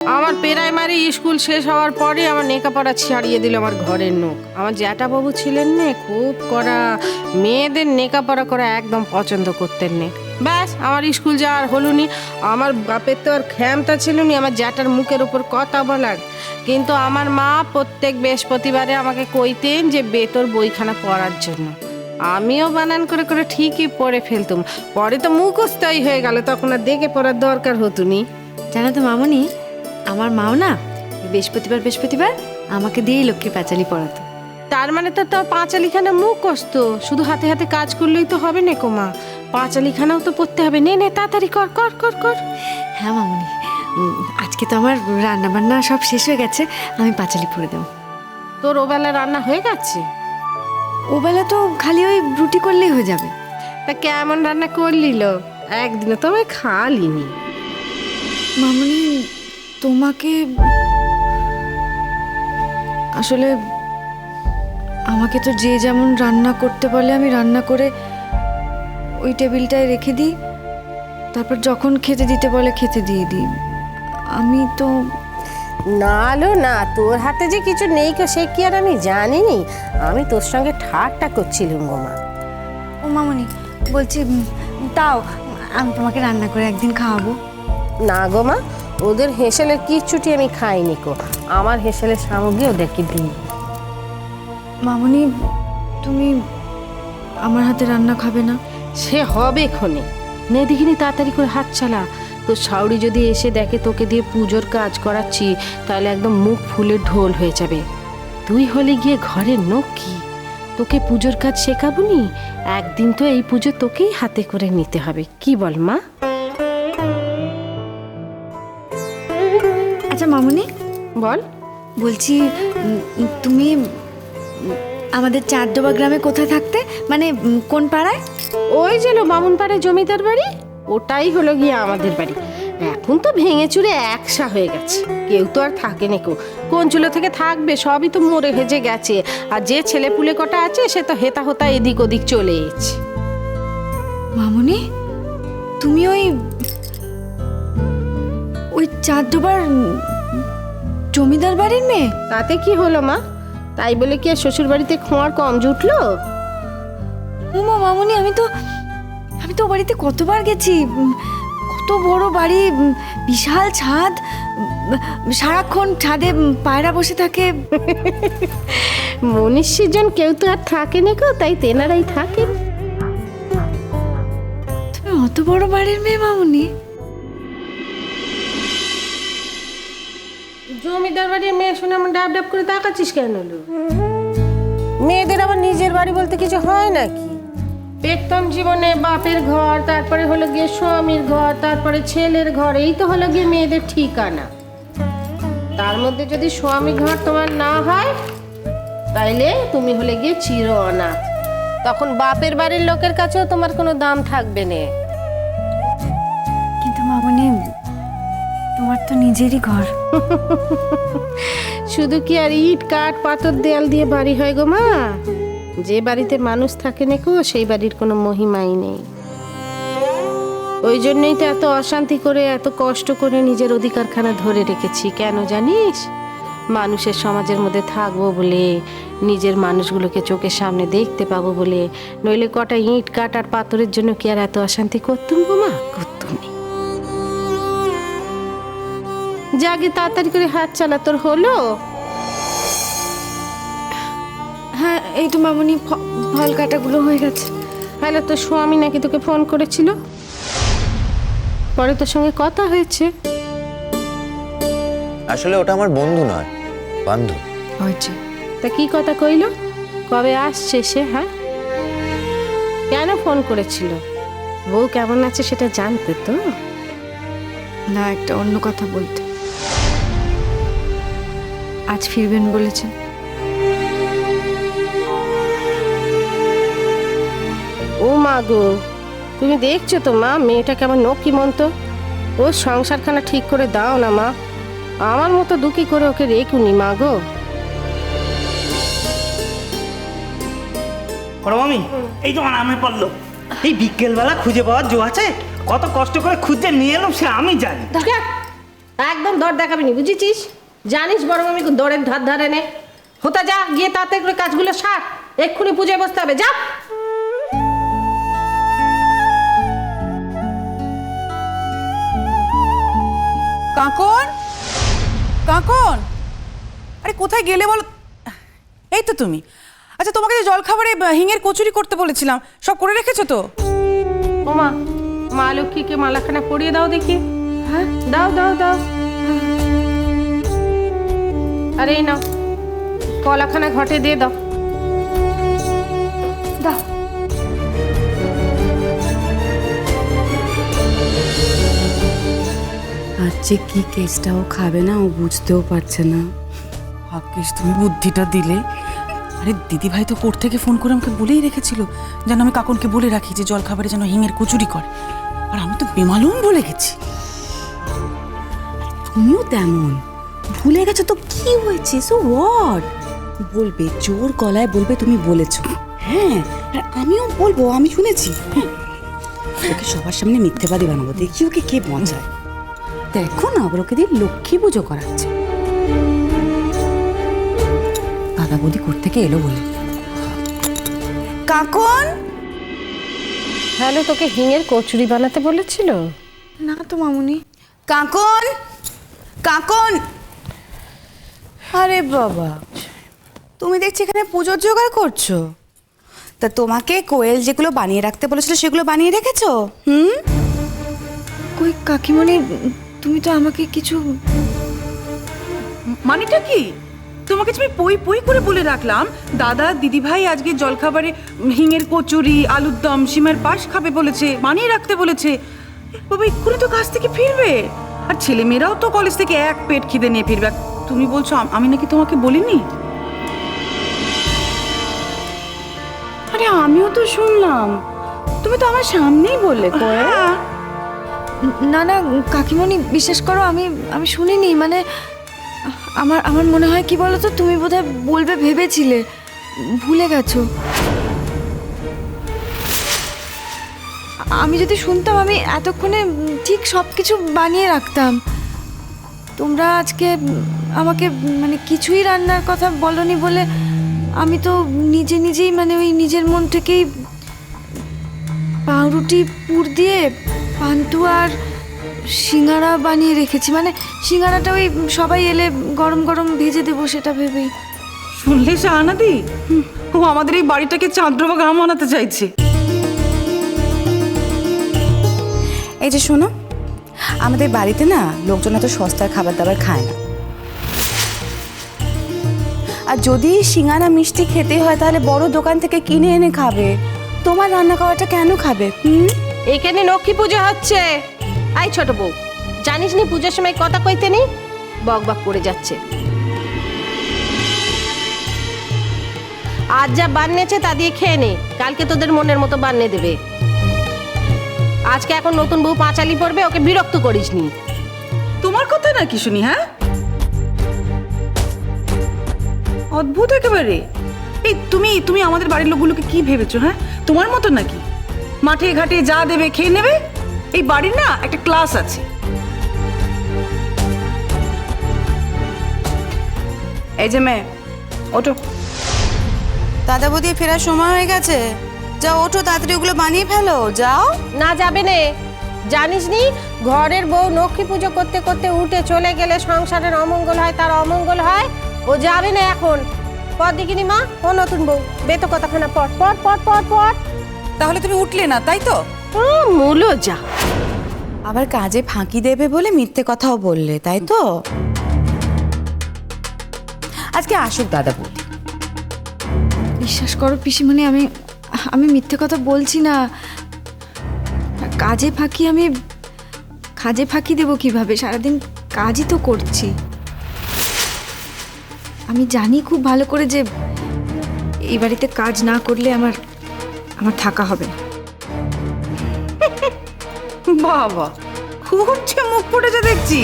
আমার primary school শেষ হওয়ার পরে আমার লেখাপড়া ছাড়িয়ে দিল আমার ঘরের লোক। আমার জ্যাঠাবাবু ছিলেন না, খুব করা, মেয়েদের লেখাপড়া করা একদম পছন্দ করতেন না। ব্যাস আমার স্কুল যাওয়ার হলো নি। আমার বাপের তো আর ক্ষমতা ছিল নি আমার জ্যাঠার মুখের উপর কথা বলার, কিন্তু আমার মা প্রত্যেক বৃহস্পতিবারে আমাকে কইতেন যে বেতর বইখানা পড়ার জন্য। আমিও বানান করে করে ঠিকই পড়ে ফেলতুম। পরে তো মুখস্থই হয়ে গেল, তখন আর দেখে পড়ার দরকার হতো নি। জানো তো মামনি, আমার মাও না বৃহস্পতিবার আমাকে দিয়েই লক্ষ্মীর পাঁচালি পড়াতো। তার মানে তো তোর পাঁচালিখানা মুখস্থ, শুধু হাতে হাতে কাজ করলেই তো হবে না কোমা, পাঁচালিখানাও তো পড়তে হবে। নে নে তাড়াতাড়ি কর কর কর কর। হ্যাঁ মামনি, আজকে তো আমার রান্না বান্না সব শেষ হয়ে গেছে, আমি পাঁচালি পড়ে দেবো। তোর ওবেলা রান্না হয়ে গেছে? ওবেলা তো খালি ওই রুটি করলেই হয়ে যাবে। তা কেমন রান্না করলিল? একদিনও তো আমি খালিনি। মামনি, তোমাকে আসলে আমাকে তো যে যেমন রান্না করতে বলে আমি রান্না করে ওই টেবিলটায় রেখে দিই, তারপর যখন খেতে দিতে বলে খেতে দিয়ে দিই। আমি তো না লো না, তোর হাতে যে কিছু নেই সে কি আর আমি জানিনি? আমি তোর সঙ্গে ঠাট্টা করছিলাম গোমা। ও মামনি বলছি, তাও আমি তোমাকে রান্না করে একদিন খাওয়াবো। না গোমা, ওদের হেঁসেলের কিচ্ছুটি আমি খাইনি কো। আমার হেঁসেলের সামগ্রী ওদেরকে দিই। মামনি, তুমি আমার হাতে রান্না খাবে না? সে হবে ক্ষণে, নে দেখিনি তাড়াতাড়ি করে হাত চালা। তোর শাউরি যদি এসে দেখে তোকে দিয়ে পুজোর কাজ করাচ্ছি, তাহলে একদম মুখ ফুলে ঢোল হয়ে যাবে। তুই হলে গিয়ে ঘরের নকি, তোকে পুজোর কাজ শেখাবো নি? একদিন তো এই পুজো তোকেই হাতে করে নিতে হবে, কি বল মা? আচ্ছা মামনি বল। বলছি, তুমি আমাদের চারডোবা গ্রামে কোথায় থাকতে, মানে কোন পাড়ায়? ওই যে বামুন পাড়ায় জমিদার বাড়ি, ওটাই হলো গিয়ে আমাদের বাড়ি। এখন তো ভেঙে চুরে একসা হয়ে গেছে, কেউ তো আর থাকে না। কোন চুলো থেকে থাকবে, সবই তো মরে ভেজে গেছে। আর যে ছেলে পুলে কটা আছে সে তো হেতা হোতা এদিক ওদিক চলে এসেছে। মামনি, তুমি ওই চারডোবার জমিদার বাড়ির মেয়ে? তাতে কি হলো মা? তাই বলে কি আর শ্বশুর বাড়িতে খোঁয়ার কম জুটলো? উমা মামনি, আমি তো বাড়িতে কতবার গেছি। কত বড় বাড়ি, বিশাল ছাদ, সারাক্ষণ ছাদে পায়রা বসে থাকে। মনীষীজন কেউ তো আর থাকে না গো, তাই তেনারাই থাকেন। তুমি অত বড় বাড়ির মেয়ে মামনি? জমিদার বাড়ির মেয়ে শুনে আমার ডাব ডাব করে তাকাচ্ছিস কেন? মেয়েদের আবার নিজের বাড়ি বলতে কিছু হয় নাকি? প্রথম জীবনে বাপের ঘর, তারপরে হলো গিয়ে স্বামীর ঘর, তারপরে ছেলের ঘর, এই তো হলো গিয়ে মেয়েদের ঠিকানা। তার মধ্যে যদি স্বামী ঘর তোমার না হয়, তাইলে তুমি হলে গিয়ে চির অনাথ। তখন বাপের বাড়ির লোকের কাছেও তোমার কোনো দাম থাকবে না। কিন্তু মামনি, তোমার তো নিজেরই ঘর। শুধু কি আর ইট কাঠ পাথর দেয়াল দিয়ে বাড়ি হয় গো মা? যে বাড়িতে মানুষ থাকে না গো, সেই বাড়ির কোনো মহিমাই নেই। ওই জন্যই তো এত অশান্তি করে, এত কষ্ট করে নিজের অধিকারখানা ধরে রেখেছি। কেন জানিস? মানুষের সমাজের মধ্যে থাকবো বলে, নিজের মানুষগুলোকে চোখের সামনে দেখতে পাবো বলে। নইলে কটা ইট কাঠ আর পাথরের জন্য কি আর এত অশান্তি করতুম গো মা? করতুম না। যাকে তাড়াতাড়ি করে হাত চালা, তোর হলো? হ্যাঁ, এই তো মামনি, ফল কাটাগুলো হয়ে গেছে। হ্যালো, তোর স্বামী নাকি তোকে ফোন করেছিল? পরে তোর সঙ্গে কথা হয়েছে? আসলে ওটা আমার বন্ধু নয়, বান্ধব। হয়েছে। তা কি কথা কইলো? কবে আসছে সে? হ্যাঁ, কেন ফোন করেছিল? বউ কেমন আছে সেটা জানতে তো? না, একটা অন্য কথা বলতে। আজ ফিরবেন বলেছে। ও মা গো, তুমি দেখছো তো মা মেয়েটা কেমন নকি মন্ত? ওর সংসারখানা ঠিক করে দাও না মা। আমার মতো দুঃখী করে ওকে রেখুনি মা গো। মামি, এই তো আরামে পড়লো। এই বিকেলবেলা খুঁজে পাওয়ার জো আছে? কত কষ্ট করে খুঁজে নিয়ে এলাম সে আমি জানি। একদম দর দেখাবি নি, বুঝেছিস? জানিস বড় মামি দরের ধার ধারে নে। হতে যা, গিয়ে তাড়াতাড়ি করে কাজগুলো সার, এক্ষুনি পুজোয় বসতে হবে, যা। কাকন, কাকন, আরে কোথায় গেলে বলো? এই তো তুমি। আচ্ছা, তোমাকে যে জলখাবারে হিঙের কচুরি করতে বলেছিলাম, সব করে রেখেছো তো? ওমা, মা লক্ষ্মীকে মালাখানা পরিয়ে দাও দেখি। হ্যাঁ, দাও দাও দাও। আরে এই নাও, কলাখানা ঘটে দিয়ে দাও। দাও। আজ যে কি কেসটা ও খাবে না, ও বুঝতেও পারছে না। ভাগ্যিস তুমি বুদ্ধিটা দিলে। আরে দিদি ভাই তো কোর্ট থেকে ফোন করে আমাকে বলেই রেখেছিল যেন আমি কাকনকে বলে রাখি যে জলখাবারে যেন হিঙের কচুরি করে। আর আমি তো বেমালুম বলে গেছি। তুমিও তেমন ভুলে গেছো তো, কি হয়েছে? So what? বলবে, জোর গলায় বলবে তুমি বলেছো। হ্যাঁ, আর আমিও বলবো আমি শুনেছি। হ্যাঁ, ওকে সবার সামনে মিথ্যেবাদী বানাবো, দেখি ওকে কে বাঁচায়। দেখো না, আবার ওকে দিয়ে লক্ষ্মী পুজো করাচ্ছে। দাদা বৌদি কোর্ট থেকে এলো বলে। কাকন, তাহলে তোকে হিঙের কচুরি বানাতে বলেছিল? না তো মামুনি। কাকন, কাকন। আরে বাবা, তুমি দেখছি এখানে পুজোর জোগাড় করছো। তা তোমাকে কোয়েল যেগুলো বানিয়ে রাখতে বলেছিল সেগুলো বানিয়ে রেখেছো? কই কাকিমণি, তুমি তো আমাকে কিছু... মানেটা কি? তোমাকে আমি পই পই করে বলে রাখলাম দাদা দিদি ভাই আজকে জলখাবারে হিঙের কচুরি, আলুর দম, সিমের পাশ খাবে বলেছে, বানিয়ে রাখতে বলেছে। বাবা এক্ষুনি তো কাজ থেকে ফিরবে, আর ছেলেমেয়েরাও তো কলেজ থেকে এক পেট খিদে নিয়ে ফিরবে। তুমি বলছো আমি নাকি তোমাকে বলিনি? আরে আমিও তো শুনলাম, তুমি তো আমার সামনেই বললে। হ্যাঁ। না না কাকিমণি, বিশ্বাস করো, আমি আমি শুনিনি। মানে আমার আমার মনে হয় কি বলো তো, তুমি বোধহয় বলবে ভেবেছিলে, ভুলে গেছো। আমি যদি শুনতাম, আমি এতক্ষণে ঠিক সব কিছু বানিয়ে রাখতাম। তোমরা আজকে আমাকে মানে কিছুই রান্নার কথা বলনি বলে আমি তো নিজে নিজেই মানে ওই নিজের মন থেকেই পাউরুটি পুর দিয়ে পান্তুয়া আর সিঙ্গারা বানিয়ে রেখেছি। মানে সিঙ্গারাটা ওই সবাই এলে গরম গরম ভেজে দেবো সেটা ভেবেই। শুনলে শাহানাদি, ও আমাদের এই বাড়িটাকে চাঁদ্রবা গ্রাম বানাতে চাইছে। এই যে শোনো, আমাদের বাড়িতে না লোকজন এত সস্তার খাবার দাবার খায় না। আর যদি সিঙ্গারা মিষ্টি খেতে হয় তাহলে বড় দোকান থেকে কিনে এনে খাবে। তোমার রান্না করাটা কেন খাবে? এখানে লক্ষ্মী পুজো হচ্ছে। আই ছোট বউ, জানিস নি পুজোর সময় কথা কইতে নেই, বক বক করে যাচ্ছে। আজ যা বানিয়েছে তা দিয়ে খেয়ে নে, কালকে তোদের মনের মতো বানিয়ে দেবে। আজকে এখন নতুন বউ পাঁচালি পড়বে, ওকে বিরক্ত করিসনি। তোমার কথা নাকি শুনি? হ্যাঁ, অদ্ভুত একেবারে। এই তুমি তুমি আমাদের বাড়ির লোকগুলোকে কি ভেবেছো? হ্যাঁ, তোমার মতো নাকি মাঠে ঘাটে যা দেবে খেয়ে নেবে? এই বাড়ির না একটা ক্লাস আছে। এই যে মেয়ে, ওঠো। দাদা বৌদি ফেরার সময় হয়ে গেছে, যাও ওঠো তাড়াতাড়ি, ওগুলো বানিয়ে ফেলো, যাও। না যাবে নে, জানিস নি ঘরের বউ লক্ষ্মী পুজো করতে করতে উঠে চলে গেলে সংসারের অমঙ্গল হয়, তার অমঙ্গল হয়। ও যাবে না এখন। পর দেখিনি মা, ও নতুন বউ বেতো কথাখানা পর পর পর পর পর। তাহলে তুমি উঠলে না, তাই তো? মূলো যা। আবার কাজে ফাঁকি দেবে বলে মিথ্যে কথাও বললে, তাই তো? আজকে আসুক দাদা বৌদি। বিশ্বাস করো পিসিমণি, আমি আমি মিথ্যে কথা বলছি না। কাজে ফাঁকি দেবো কিভাবে? সারাদিন কাজই তো করছি। আমি জানি খুব ভালো করে যে এই বাড়িতে কাজ না করলে আমার থাকা হবে না। বাবা, খুব যে মুখ ফুটেছে দেখছি।